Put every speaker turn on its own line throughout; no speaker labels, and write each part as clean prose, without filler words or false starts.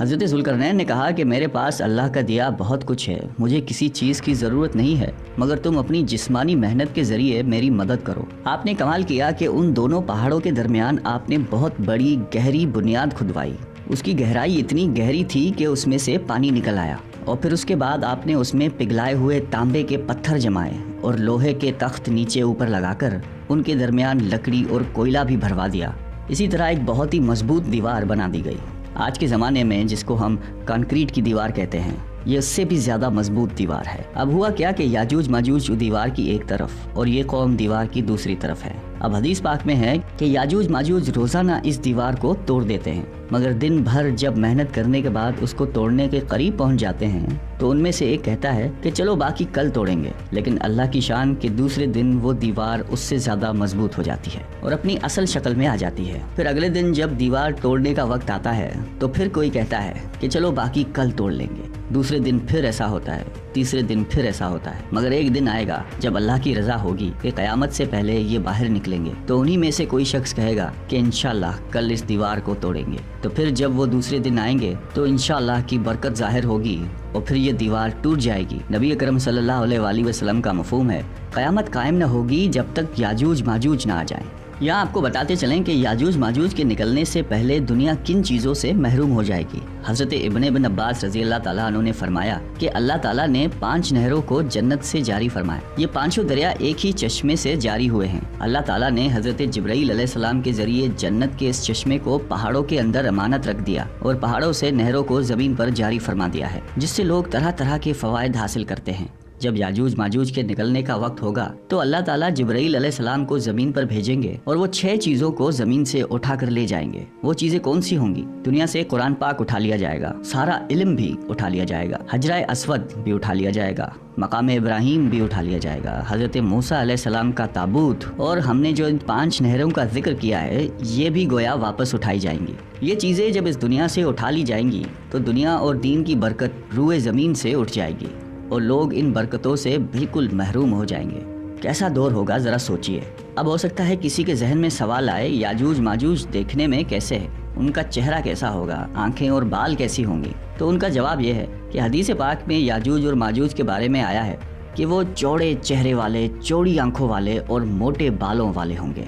حضرت ذوالقرنین نے کہا کہ میرے پاس اللہ کا دیا بہت کچھ ہے، مجھے کسی چیز کی ضرورت نہیں ہے مگر تم اپنی جسمانی محنت کے ذریعے میری مدد کرو۔ آپ نے کمال کیا کہ ان دونوں پہاڑوں کے درمیان آپ نے بہت بڑی گہری بنیاد کھدوائی۔ اس کی گہرائی اتنی گہری تھی کہ اس میں سے پانی نکل آیا، اور پھر اس کے بعد آپ نے اس میں پگھلائے ہوئے تانبے کے پتھر جمائے اور لوہے کے تخت نیچے اوپر لگا کر ان کے درمیان لکڑی اور کوئلہ بھی بھروا دیا۔ اسی طرح ایک بہت ہی مضبوط دیوار بنا دی گئی۔ آج کے زمانے میں جس کو ہم کنکریٹ کی دیوار کہتے ہیں، یہ اس سے بھی زیادہ مضبوط دیوار ہے۔ اب ہوا کیا کہ یاجوج ماجوج دیوار کی ایک طرف اور یہ قوم دیوار کی دوسری طرف ہے۔ اب حدیث پاک میں ہے کہ یاجوج ماجوج روزانہ اس دیوار کو توڑ دیتے ہیں، مگر دن بھر جب محنت کرنے کے بعد اس کو توڑنے کے قریب پہنچ جاتے ہیں تو ان میں سے ایک کہتا ہے کہ چلو باقی کل توڑیں گے، لیکن اللہ کی شان کہ دوسرے دن وہ دیوار اس سے زیادہ مضبوط ہو جاتی ہے اور اپنی اصل شکل میں آ جاتی ہے۔ پھر اگلے دن جب دیوار توڑنے کا وقت آتا ہے تو پھر کوئی کہتا ہے کہ چلو باقی کل توڑ لیں گے، دوسرے دن پھر ایسا ہوتا ہے، تیسرے دن پھر ایسا ہوتا ہے، مگر ایک دن آئے گا جب اللہ کی رضا ہوگی کہ قیامت سے پہلے یہ باہر نکلیں گے، تو انہی میں سے کوئی شخص کہے گا کہ انشاءاللہ کل اس دیوار کو توڑیں گے۔ تو پھر جب وہ دوسرے دن آئیں گے تو انشاءاللہ کی برکت ظاہر ہوگی اور پھر یہ دیوار ٹوٹ جائے گی۔ نبی اکرم صلی اللہ علیہ وآلہ وسلم کا مفہوم ہے قیامت قائم نہ ہوگی جب تک یاجوج ماجوج نہ آ جائیں۔ یہاں آپ کو بتاتے چلیں کہ یاجوج ماجوج کے نکلنے سے پہلے دنیا کن چیزوں سے محروم ہو جائے گی۔ حضرت ابن عباس رضی اللہ تعالیٰ عنہ نے فرمایا کہ اللہ تعالیٰ نے 5 نہروں کو جنت سے جاری فرمایا۔ یہ 5 دریا ایک ہی چشمے سے جاری ہوئے ہیں۔ اللہ تعالیٰ نے حضرت جبرائیل علیہ السلام کے ذریعے جنت کے اس چشمے کو پہاڑوں کے اندر امانت رکھ دیا اور پہاڑوں سے نہروں کو زمین پر جاری فرما دیا ہے، جس سے لوگ طرح طرح کے فوائد حاصل کرتے ہیں۔ جب یاجوج ماجوج کے نکلنے کا وقت ہوگا تو اللہ تعالیٰ جبرائیل علیہ السلام کو زمین پر بھیجیں گے اور وہ 6 چیزوں کو زمین سے اٹھا کر لے جائیں گے۔ وہ چیزیں کون سی ہوں گی؟ دنیا سے قرآن پاک اٹھا لیا جائے گا، سارا علم بھی اٹھا لیا جائے گا، حجرہ اسود بھی اٹھا لیا جائے گا، مقام ابراہیم بھی اٹھا لیا جائے گا، حضرت موسیٰ علیہ السلام کا تابوت، اور ہم نے جو ان 5 نہروں کا ذکر کیا ہے یہ بھی گویا واپس اٹھائی جائیں گی۔ یہ چیزیں جب اس دنیا سے اٹھا لی جائیں گی تو دنیا اور دین کی برکت روئے زمین سے اٹھ جائے گی اور لوگ ان برکتوں سے بالکل محروم ہو جائیں گے۔ کیسا دور ہوگا ذرا سوچئے۔ اب ہو سکتا ہے کسی کے ذہن میں سوال آئے، یاجوج ماجوج دیکھنے میں کیسے ہے؟ ان کا چہرہ کیسا ہوگا؟ آنکھیں اور بال کیسی ہوں گی؟ تو ان کا جواب یہ ہے کہ حدیث پاک میں یاجوج اور ماجوج کے بارے میں آیا ہے کہ وہ چوڑے چہرے والے، چوڑی آنکھوں والے اور موٹے بالوں والے ہوں گے۔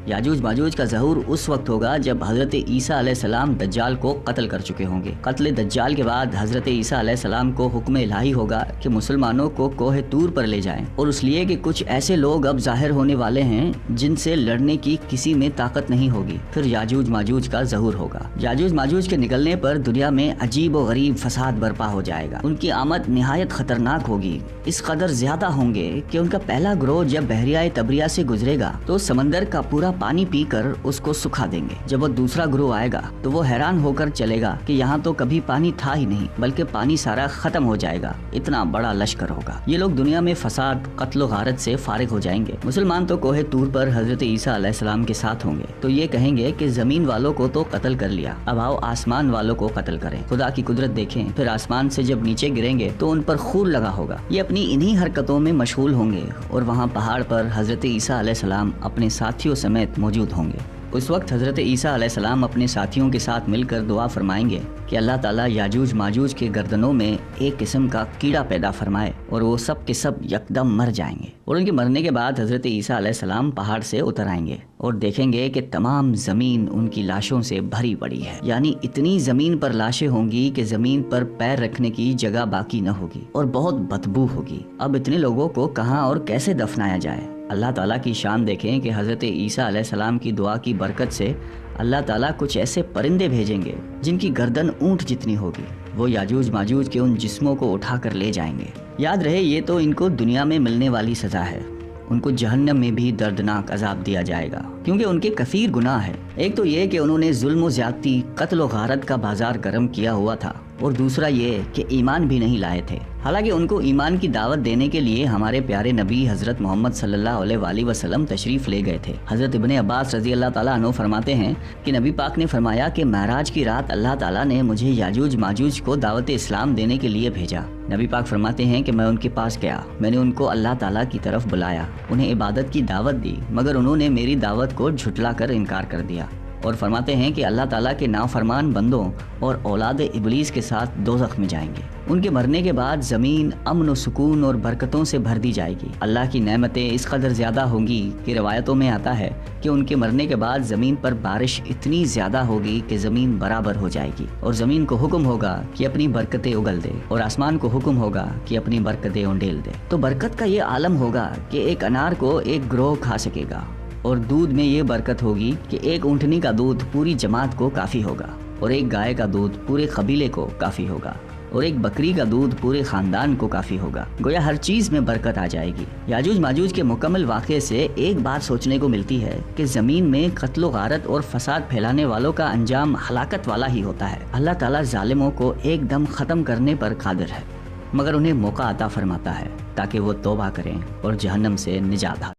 یاجوج ماجوج کا ظہور اس وقت ہوگا جب حضرت عیسیٰ علیہ السلام دجال کو قتل کر چکے ہوں گے۔ قتل دجال کے بعد حضرت عیسیٰ علیہ السلام کو حکم الہی ہوگا کہ مسلمانوں کو کوہ طور پر لے جائیں، اور اس لیے کہ کچھ ایسے لوگ اب ظاہر ہونے والے ہیں جن سے لڑنے کی کسی میں طاقت نہیں ہوگی۔ پھر یاجوج ماجوج کا ظہور ہوگا۔ یاجوج ماجوج کے نکلنے پر دنیا میں عجیب و غریب فساد برپا ہو جائے گا۔ ان کی آمد نہایت خطرناک ہوگی، اس قدر زیادہ ہوں گے کہ ان کا پہلا گروہ جب بحریہ تبریہ سے گزرے گا تو سمندر کا پورا پانی پی کر اس کو سکھا دیں گے۔ جب وہ دوسرا گروہ آئے گا تو وہ حیران ہو کر چلے گا کہ یہاں تو کبھی پانی تھا ہی نہیں، بلکہ پانی سارا ختم ہو جائے گا، اتنا بڑا لشکر ہوگا۔ یہ لوگ دنیا میں فساد، قتل و غارت سے فارغ ہو جائیں گے۔ مسلمان تو کوہ طور پر حضرت عیسیٰ علیہ السلام کے ساتھ ہوں گے، تو یہ کہیں گے کہ زمین والوں کو تو قتل کر لیا، اب آؤ آسمان والوں کو قتل کریں۔ خدا کی قدرت دیکھیں، پھر آسمان سے جب نیچے گریں گے تو ان پر خور لگا ہوگا۔ یہ اپنی انہی حرکتوں میں مشغول ہوں گے اور وہاں پہاڑ پر حضرت عیسیٰ علیہ السلام اپنے ساتھیوں سمیت موجود ہوں گے۔ اس وقت حضرت عیسیٰ علیہ السلام اپنے ساتھیوں کے ساتھ مل کر دعا فرمائیں گے کہ اللہ تعالیٰ یاجوج ماجوج کے گردنوں میں ایک قسم کا کیڑا پیدا فرمائے اور وہ سب کے سب یکدم مر جائیں گے، اور ان کے مرنے کے بعد حضرت عیسیٰ علیہ السلام پہاڑ سے اتر آئیں گے اور دیکھیں گے کہ تمام زمین ان کی لاشوں سے بھری پڑی ہے، یعنی اتنی زمین پر لاشیں ہوں گی کہ زمین پر پیر رکھنے کی جگہ باقی نہ ہوگی اور بہت بدبو ہوگی۔ اب اتنے لوگوں کو کہاں اور کیسے دفنایا جائے؟ اللہ تعالیٰ کی شان دیکھیں کہ حضرت عیسیٰ علیہ السلام کی دعا کی برکت سے اللہ تعالیٰ کچھ ایسے پرندے بھیجیں گے جن کی گردن اونٹ جتنی ہوگی، وہ یاجوج ماجوج کے ان جسموں کو اٹھا کر لے جائیں گے۔ یاد رہے یہ تو ان کو دنیا میں ملنے والی سزا ہے، ان کو جہنم میں بھی دردناک عذاب دیا جائے گا، کیونکہ ان کے کثیر گناہ ہیں۔ ایک تو یہ کہ انہوں نے ظلم و زیادتی، قتل و غارت کا بازار گرم کیا ہوا تھا، اور دوسرا یہ کہ ایمان بھی نہیں لائے تھے۔ حالانکہ ان کو ایمان کی دعوت دینے کے لیے ہمارے پیارے نبی حضرت محمد صلی اللہ علیہ وآلہ وسلم تشریف لے گئے تھے۔ حضرت ابن عباس رضی اللہ تعالیٰ عنہ فرماتے ہیں کہ نبی پاک نے فرمایا کہ معراج کی رات اللہ تعالیٰ نے مجھے یاجوج ماجوج کو دعوت اسلام دینے کے لیے بھیجا۔ نبی پاک فرماتے ہیں کہ میں ان کے پاس گیا، میں نے ان کو اللہ تعالیٰ کی طرف بلایا، انہیں عبادت کی دعوت دی، مگر انہوں نے میری دعوت کو جھٹلا کر انکار کر دیا، اور فرماتے ہیں کہ اللہ تعالیٰ کے نافرمان بندوں اور اولاد ابلیس کے ساتھ دوزخ میں جائیں گے۔ ان کے مرنے کے بعد زمین امن و سکون اور برکتوں سے بھر دی جائے گی۔ اللہ کی نعمتیں اس قدر زیادہ ہوں گی کہ روایتوں میں آتا ہے کہ ان کے مرنے کے بعد زمین پر بارش اتنی زیادہ ہوگی کہ زمین برابر ہو جائے گی، اور زمین کو حکم ہوگا کہ اپنی برکتیں اگل دے، اور آسمان کو حکم ہوگا کہ اپنی برکتیں انڈیل دے۔ تو برکت کا یہ عالم ہوگا کہ ایک انار کو ایک گروہ کھا سکے گا، اور دودھ میں یہ برکت ہوگی کہ ایک اونٹنی کا دودھ پوری جماعت کو کافی ہوگا، اور ایک گائے کا دودھ پورے قبیلے کو کافی ہوگا، اور ایک بکری کا دودھ پورے خاندان کو کافی ہوگا۔ گویا ہر چیز میں برکت آ جائے گی۔ یاجوج ماجوج کے مکمل واقعے سے ایک بات سوچنے کو ملتی ہے کہ زمین میں قتل و غارت اور فساد پھیلانے والوں کا انجام ہلاکت والا ہی ہوتا ہے۔ اللہ تعالیٰ ظالموں کو ایک دم ختم کرنے پر قادر ہے، مگر انہیں موقع عطا فرماتا ہے تاکہ وہ توبہ کریں اور جہنم سے نجات حاصل